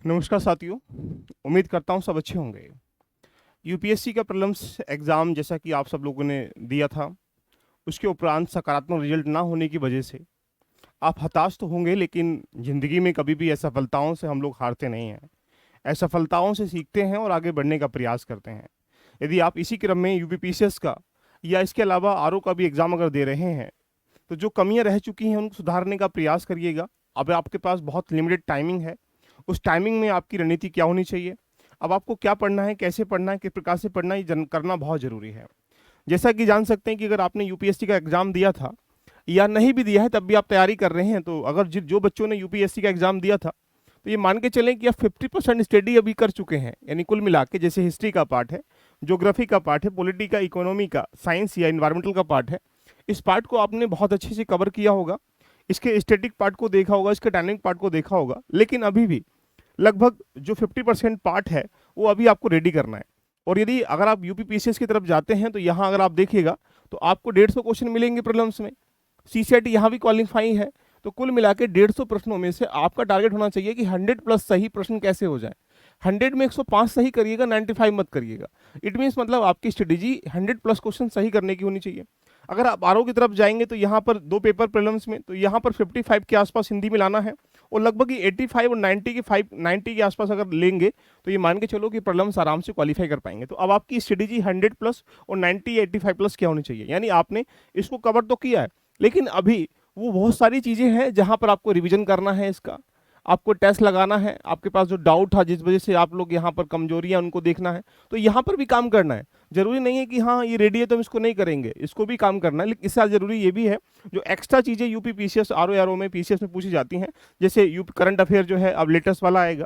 नमस्कार साथियों। उम्मीद करता हूँ सब अच्छे होंगे। यूपीएससी का प्रीलिम्स एग्ज़ाम जैसा कि आप सब लोगों ने दिया था, उसके उपरांत सकारात्मक रिजल्ट ना होने की वजह से आप हताश तो होंगे, लेकिन ज़िंदगी में कभी भी असफलताओं से हम लोग हारते नहीं हैं। असफलताओं से सीखते हैं और आगे बढ़ने का प्रयास करते हैं। यदि आप इसी क्रम में यूपीपीसीएस का या इसके अलावा आरओ का भी एग्ज़ाम अगर दे रहे हैं, तो जो कमियां रह चुकी हैं उनको सुधारने का प्रयास करिएगा। अब आपके पास बहुत लिमिटेड टाइमिंग है। उस टाइमिंग में आपकी रणनीति क्या होनी चाहिए, अब आपको क्या पढ़ना है, कैसे पढ़ना है, किस प्रकार से पढ़ना है, ये करना बहुत ज़रूरी है। जैसा कि जान सकते हैं कि अगर आपने यूपीएससी का एग्ज़ाम दिया था या नहीं भी दिया है तब भी आप तैयारी कर रहे हैं, तो अगर जो बच्चों ने यूपीएससी का एग्ज़ाम दिया था तो ये मान के चलें कि आप 50% स्टडी अभी कर चुके हैं। यानी कुल मिला के जैसे हिस्ट्री का पार्ट है, ज्योग्राफी का पार्ट है, पॉलिटी का, इकोनॉमी का, साइंस या इन्वायरमेंटल का पार्ट है, इस पार्ट को आपने बहुत अच्छे से कवर किया होगा। इसके स्टैटिक पार्ट को देखा होगा, इसके डायनेमिक पार्ट को देखा होगा, लेकिन अभी भी लगभग जो 50% पार्ट है वो अभी आपको रेडी करना है। और यदि अगर आप यूपीपीसीएस की तरफ जाते हैं तो यहाँ अगर आप देखिएगा तो आपको 150 क्वेश्चन मिलेंगे प्रीलिम्स में। सीसेट यहाँ भी क्वालिफाई है, तो कुल मिला के 150 प्रश्नों में से आपका टारगेट होना चाहिए कि 100 प्लस सही प्रश्न कैसे हो जाए। 100 में 105 सही करिएगा, 95 मत करिएगा। इट मीन्स मतलब आपकी स्ट्रेटेजी 100 प्लस क्वेश्चन सही करने की होनी चाहिए। अगर आप आरओ की तरफ जाएंगे तो यहाँ पर 2 पेपर प्रीलिम्स में, तो यहाँ पर 55 के आसपास हिंदी में लाना है और लगभग ये 85 और 90 के आसपास अगर लेंगे तो ये मान के चलो कि प्रीलिम्स आराम से क्वालिफाई कर पाएंगे। तो अब आपकी स्ट्रेटेजी 100 प्लस और 90 या 85 प्लस क्या होनी चाहिए। यानी आपने इसको कवर तो किया है, लेकिन अभी वो बहुत सारी चीज़ें हैं जहाँ पर आपको रिविजन करना है, इसका आपको टेस्ट लगाना है, आपके पास जो डाउट था जिस वजह से आप लोग यहाँ पर कमजोरियाँ उनको देखना है, तो यहाँ पर भी काम करना है। जरूरी नहीं है कि हाँ ये रेडी है तो हम इसको नहीं करेंगे, इसको भी काम करना है। लेकिन इससे जरूरी ये भी है जो एक्स्ट्रा चीज़ें यूपी पीसीएस आरओ में पीसीएस में पूछी जाती हैं, जैसे यूपी करंट अफेयर जो है अब लेटेस्ट वाला आएगा।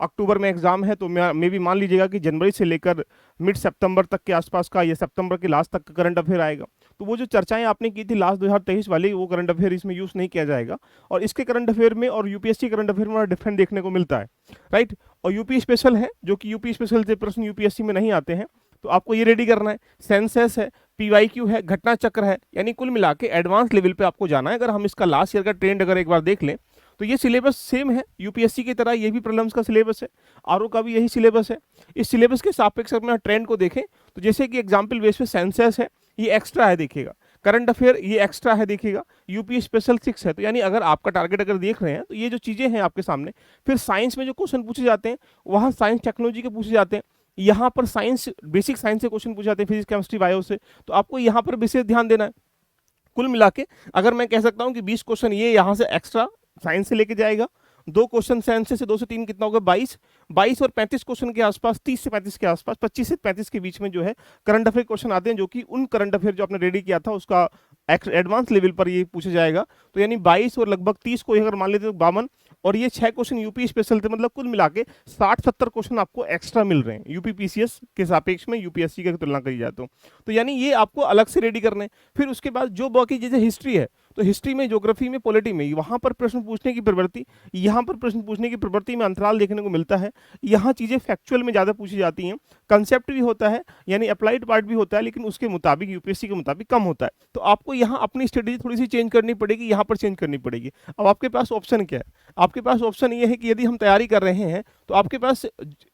अक्टूबर में एग्जाम है, तो मे भी मान लीजिएगा कि जनवरी से लेकर मिड सितंबर तक के आसपास का या सितंबर के लास्ट तक का करंट अफेयर आएगा। तो वो जो चर्चाएं आपने की थी लास्ट 2023 वाली, वो करंट अफेयर इसमें यूज़ नहीं किया जाएगा। और इसके करंट अफेयर में और यूपीएससी करंट अफेयर में डिफरेंट देखने को मिलता है, राइट। और यूपी स्पेशल है, जो कि यूपी स्पेशल से प्रश्न यूपीएससी में नहीं आते हैं, तो आपको ये रेडी करना है। सेंसस है, पीवाईक्यू है, घटना चक्र है, यानी कुल मिला के एडवांस लेवल पे आपको जाना है। अगर हम इसका लास्ट ईयर का ट्रेंड अगर एक बार देख लें तो ये सिलेबस सेम है यूपीएससी की तरह, ये भी प्रीलिम्स का सिलेबस है, आरओ का भी यही सिलेबस है। इस सिलेबस के सापेक्ष अगर ट्रेंड को देखें तो जैसे कि एग्जाम्पल बेस पे सेंसस है, ये एक्स्ट्रा है देखिएगा, करंट अफेयर ये एक्स्ट्रा है देखिएगा, यूपी स्पेशल 6 है। तो यानी अगर आपका टारगेट अगर देख रहे हैं तो ये जो चीज़ें हैं आपके सामने। फिर साइंस में जो क्वेश्चन पूछे जाते हैं वहाँ साइंस टेक्नोलॉजी के पूछे जाते हैं, यहाँ पर साइंस बेसिक साइंस से क्वेश्चन पूछे जाते हैं, फिजिक्स केमिस्ट्री बायो से, तो आपको यहाँ पर विशेष ध्यान देना है। कुल मिला के अगर मैं कह सकता हूँ कि 20 क्वेश्चन ये यहाँ से एक्स्ट्रा साइंस से लेके जाएगा, 2 क्वेश्चन साइंस से 2 से 3 कितना होगा 22 और 35 क्वेश्चन के आसपास, 30 से 35 के आसपास, 25 से 35 के बीच में जो है करंट अफेयर क्वेश्चन आते हैं, जो कि उन करंट अफेयर जो आपने रेडी किया था उसका एडवांस लेवल पर ये पूछा जाएगा। तो यानी 22 और लगभग 30 को अगर मान लेते तो 52, और ये 6 क्वेश्चन यूपी स्पेशल थे, मतलब कुल मिला के 60-70 क्वेश्चन आपको एक्स्ट्रा मिल रहे हैं यूपी पीसीएस के सापेक्ष में, यूपीएससी की तुलना करी जाए तो यानी ये आपको अलग से रेडी करने। फिर उसके बाद जो बाकी जैसे हिस्ट्री है, तो हिस्ट्री में, ज्योग्राफी में, पॉलिटी में वहां पर प्रश्न पूछने की प्रवृत्ति, यहाँ पर प्रश्न पूछने की प्रवृत्ति में अंतराल देखने को मिलता है। यहाँ चीजें फैक्चुअल में ज्यादा पूछी जाती हैं, कंसेप्ट भी होता है यानी अप्लाइड पार्ट भी होता है, लेकिन उसके मुताबिक यूपीएससी के मुताबिक कम होता है। तो आपको यहाँ अपनी स्ट्रेटेजी थोड़ी सी चेंज करनी पड़ेगी, यहाँ पर चेंज करनी पड़ेगी। अब आपके पास ऑप्शन क्या है, आपके पास ऑप्शन ये है कि यदि हम तैयारी कर रहे हैं तो आपके पास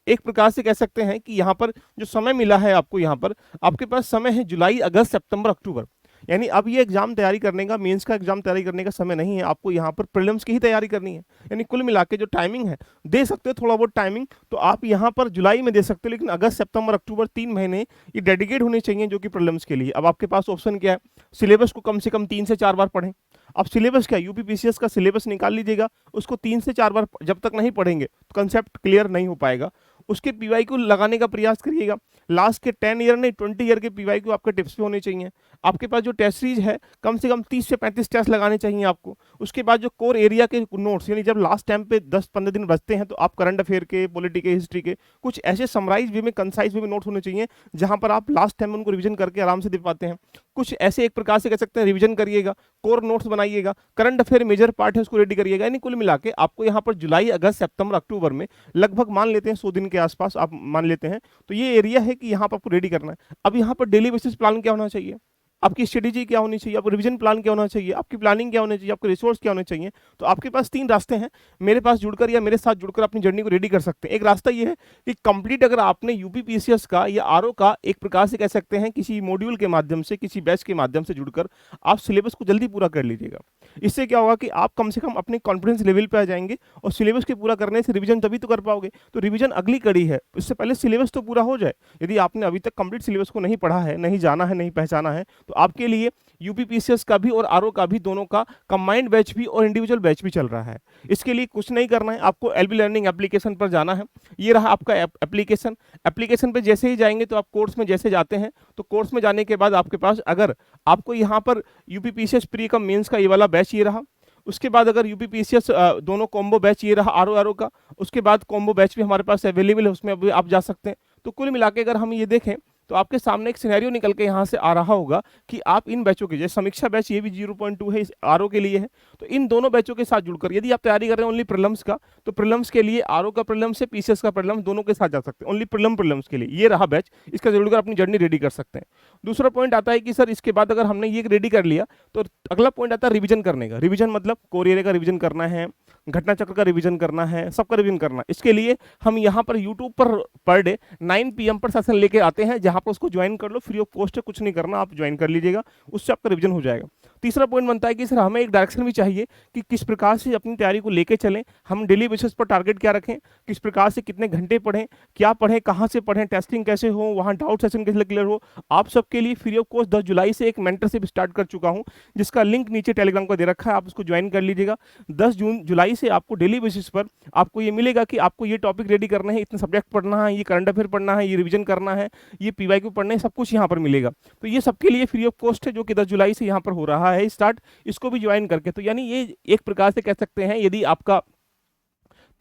एक प्रकार से कह सकते हैं कि यहाँ पर जो समय मिला है आपको, यहाँ पर आपके पास समय है जुलाई, अगस्त, सितंबर, अक्टूबर। यानी अब ये एग्जाम तैयारी करने का, मेंस का एग्जाम तैयारी करने का समय नहीं है, आपको यहाँ पर प्रीलिम्स की ही तैयारी करनी है। यानी कुल मिला के जो टाइमिंग है, दे सकते हो थोड़ा बहुत टाइमिंग तो आप यहाँ पर जुलाई में दे सकते हो, लेकिन अगस्त, सितंबर, अक्टूबर 3 महीने ये डेडिकेट होने चाहिए जो कि प्रीलिम्स के लिए। अब आपके पास ऑप्शन क्या है, सिलेबस को कम से कम 3 से 4 बार पढ़ें। अब सिलेबस क्या है, यूपी पीसीएस का सिलेबस निकाल लीजिएगा, उसको 3 से 4 बार जब तक नहीं पढ़ेंगे तो कंसेप्ट क्लियर नहीं हो पाएगा। उसके पीवाई को लगाने का प्रयास करिएगा। लास्ट के 10 ईयर नहीं 20 ईयर के पीवाई को आपके टिप्स पे होने चाहिए। आपके पास जो टेस्ट सीरीज है कम से कम 30 से 35 टेस्ट लगाने चाहिए आपको। उसके बाद जो कोर एरिया के नोट्स, यानी जब लास्ट टाइम पे 10-15 दिन बचते हैं तो आप करंट अफेयर के, पॉलिटी के, हिस्ट्री के कुछ ऐसे समराइज वे में, कंसाइज वे में नोट्स होने चाहिए जहां पर आप लास्ट टाइम उनको रिविजन करके आराम से दे पाते हैं। कुछ ऐसे एक प्रकार से कह सकते हैं रिविजन करिएगा, कोर नोट्स बनाइएगा, करंट अफेयर मेजर पार्ट है उसको रेडी करिएगा। यानी कुल मिला के आपको यहाँ पर जुलाई, अगस्त, सितंबर, अक्टूबर में लगभग मान लेते हैं 100 दिन के आसपास आप मान लेते हैं, तो ये एरिया है कि यहाँ पर आपको रेडी करना है। अब यहाँ पर डेली बेसिस प्लान क्या होना चाहिए, आपकी स्ट्रेटेजी क्या होनी चाहिए, आपको रिवीजन प्लान क्या होना चाहिए, आपकी प्लानिंग क्या होनी चाहिए, आपके रिसोर्स क्या होने चाहिए। तो आपके पास 3 रास्ते हैं, मेरे पास जुड़कर या मेरे साथ जुड़कर अपनी जर्नी को रेडी कर सकते हैं। एक रास्ता ये है कि कंप्लीट अगर आपने यूपीपीसीएस का या आरओ का एक प्रकार से कह सकते हैं किसी मॉड्यूल के माध्यम से, किसी बैच के माध्यम से जुड़कर आप सिलेबस को जल्दी पूरा कर लीजिएगा। इससे क्या होगा कि आप कम से कम अपने कॉन्फिडेंस लेवल पे आ जाएंगे, और सिलेबस के पूरा करने से रिवीजन तभी तो कर पाओगे। तो रिवीजन अगली कड़ी है, इससे पहले सिलेबस तो पूरा हो जाए। यदि आपने अभी तक कंप्लीट सिलेबस को नहीं पढ़ा है, नहीं जाना है, नहीं पहचाना है, तो आपके लिए यूपीपीसीएस का भी और आरओ का भी, दोनों का कंबाइंड बैच भी और इंडिविजुअल बैच भी चल रहा है। इसके लिए कुछ नहीं करना है, आपको एलबी लर्निंग एप्लीकेशन पर जाना है। ये रहा आपका एप्लीकेशन। एप्लीकेशन पे जैसे ही जाएंगे तो आप कोर्स में जैसे जाते हैं, तो कोर्स में जाने के बाद आपके पास अगर आपको यहाँ पर यूपीपीसीएस प्री कम मेंस का ये वाला बैच ये रहा, उसके बाद अगर यूपीपीसीएस दोनों कॉम्बो बैच ये रहा आरओ का, उसके बाद कॉम्बो बैच भी हमारे पास अवेलेबल है, उसमें अभी आप जा सकते हैं। तो कुल मिला के अगर हम ये देखें तो आपके सामने एक सिनेरियो निकल के यहाँ से आ रहा होगा कि आप इन बैचों के, जैसे समीक्षा बैच ये भी 0.2 है, इस आरओ के लिए है, तो इन दोनों बैचों के साथ जुड़कर यदि आप तैयारी कर रहे हैं ओनली प्रीलिम्स का, तो प्रीलिम्स के लिए आरओ का प्रीलिम्स है, पीसीएस का प्रीलिम्स, दोनों के साथ जा सकते हैं। ओनली प्रीलिम्स के लिए ये रहा बैच, इसका जुड़कर अपनी जर्नी रेडी कर सकते हैं। दूसरा पॉइंट आता है कि सर इसके बाद अगर हमने ये रेडी कर लिया तो अगला पॉइंट आता है रिवीजन करने का। रिवीजन मतलब कोरियर का रिवीजन करना है, घटना चक्र का रिवीजन करना है, सबका रिवीजन करना है। इसके लिए हम यहाँ पर यूट्यूब पर डे 9 PM पर सेशन लेके आते हैं, जहाँ पर उसको ज्वाइन कर लो, फ्री ऑफ कॉस्ट है, कुछ नहीं करना, आप ज्वाइन कर लीजिएगा, उससे आपका रिवीजन हो जाएगा। तीसरा पॉइंट बनता है कि सर हमें एक डायरेक्शन भी चाहिए कि किस प्रकार से अपनी तैयारी को लेके चलें, हम डेली बेसिस पर टारगेट क्या रखें, किस प्रकार से कितने घंटे पढ़ें, क्या पढ़ें, कहाँ से पढ़ें, टेस्टिंग कैसे हो, वहाँ डाउट सेशन कैसे क्लियर हो। आप सबके लिए फ्री ऑफ कॉस्ट 10 जुलाई से एक मेंटरशिप स्टार्ट कर चुका हूँ, जिसका लिंक नीचे टेलीग्राम का दे रखा है, आप उसको ज्वाइन कर लीजिएगा। 10 जुलाई से आपको डेली बेसिस पर आपको ये मिलेगा कि आपको ये टॉपिक रेडी करना है, इतने सब्जेक्ट पढ़ना है, ये करंट अफेयर पढ़ना है, ये रिवीजन करना है, ये पीवाईक्यू पढ़ना है, सब कुछ यहाँ पर मिलेगा। तो ये सबके लिए फ्री ऑफ कॉस्ट है, जो कि 10 जुलाई से यहाँ पर हो रहा है स्टार्ट, इसको भी ज्वाइन करके। तो यानी ये एक प्रकार से कह सकते हैं यदि आपका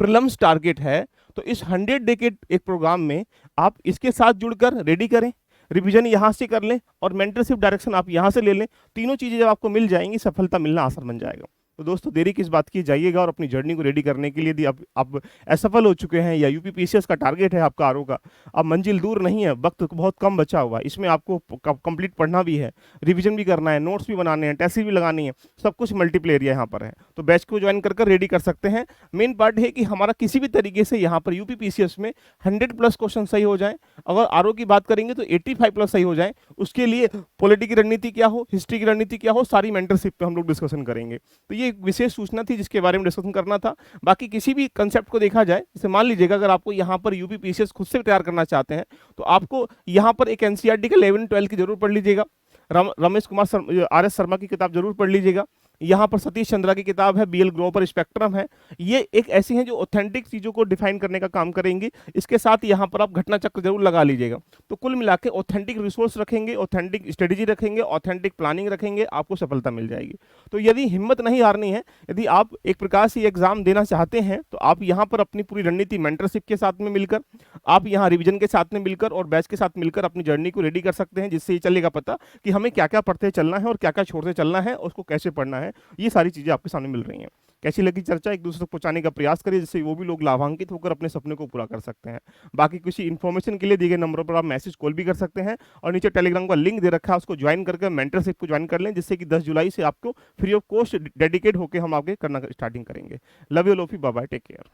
प्रीलिम्स टारगेट है तो इस 100 डे के एक प्रोग्राम में आप इसके साथ जुड़कर रेडी करें, रिवीजन यहां से कर लें और मेंटरशिप डायरेक्शन आप यहां से ले लें। तीनों चीजें जब आपको मिल जाएंगी, सफलता मिलना आसान बन जाएगा। तो दोस्तों देरी किस बात की, जाइएगा और अपनी जर्नी को रेडी करने के लिए, यदि आप असफल हो चुके हैं या यूपीपीसीएस का टारगेट है आपका आरओ का, अब मंजिल दूर नहीं है, वक्त बहुत कम बचा हुआ है, इसमें आपको कंप्लीट पढ़ना भी है, रिवीजन भी करना है, नोट्स भी बनाने हैं, टेस्ट भी लगानी है, सब कुछ मल्टीप्ले एरिया यहाँ पर है। तो बैच को ज्वाइन कर रेडी कर सकते हैं। मेन पार्ट है कि हमारा किसी भी तरीके से यहाँ पर यूपीपीसीएस में 100+ क्वेश्चन सही हो जाए, अगर आरओ की बात करेंगे तो 85+ सही हो जाए। उसके लिए पॉलिटी की रणनीति क्या हो, हिस्ट्री की रणनीति क्या हो, सारी मेंटरशिप पे हम लोग डिस्कशन करेंगे। तो ये एक विशेष सूचना थी जिसके बारे में डिस्कशन करना था। बाकी किसी भी कंसेप्ट को देखा जाए, जैसे मान लीजिएगा अगर आपको यहाँ पर यूपीपीसीएस खुद से तैयार करना चाहते हैं तो आपको यहाँ पर एक एनसीईआरटी का 11-12 की जरूर पढ़ लीजिएगा, रमेश कुमार RS शर्मा की किताब जरूर पढ़ लीजिएगा, यहाँ पर सतीश चंद्रा की किताब है, BL ग्रोवर स्पेक्ट्रम है। ये एक ऐसी हैं जो ऑथेंटिक चीज़ों को डिफाइन करने का काम करेंगी। इसके साथ यहाँ पर आप घटना चक्र जरूर लगा लीजिएगा। तो कुल मिला के ऑथेंटिक रिसोर्स रखेंगे, ऑथेंटिक स्ट्रेटेजी रखेंगे, ऑथेंटिक प्लानिंग रखेंगे, आपको सफलता मिल जाएगी। तो यदि हिम्मत नहीं हारनी है, यदि आप एक प्रकार से एग्जाम देना चाहते हैं, तो आप यहाँ पर अपनी पूरी रणनीति मेंटरशिप के साथ में मिलकर, आप यहाँ रिविजन के साथ में मिलकर और बैच के साथ मिलकर अपनी जर्नी को रेडी कर सकते हैं, जिससे ये चलेगा पता कि हमें क्या क्या पढ़ते चलना है और क्या क्या छोड़ते चलना है, उसको कैसे पढ़ना है। ये सारी चीजें आपके सामने मिल रही हैं। कैसी लगी चर्चा, एक दूसरे तक पहुंचाने का प्रयास करिए, जिससे वो भी लोग लाभान्वित होकर अपने सपने को पूरा कर सकते हैं। बाकी किसी इन्फॉर्मेशन के लिए दिए गए नंबरों पर आप मैसेज कॉल भी कर सकते हैं, और नीचे टेलीग्राम का लिंक दे रखा है, उसको ज्वाइन करके मेंटरशिप को ज्वाइन कर लें, जिससे कि 10 जुलाई से आपको फ्री ऑफ कॉस्ट डेडिकेट होकर हम आगे करना स्टार्टिंग करेंगे। Love you lofi, bye bye, take care.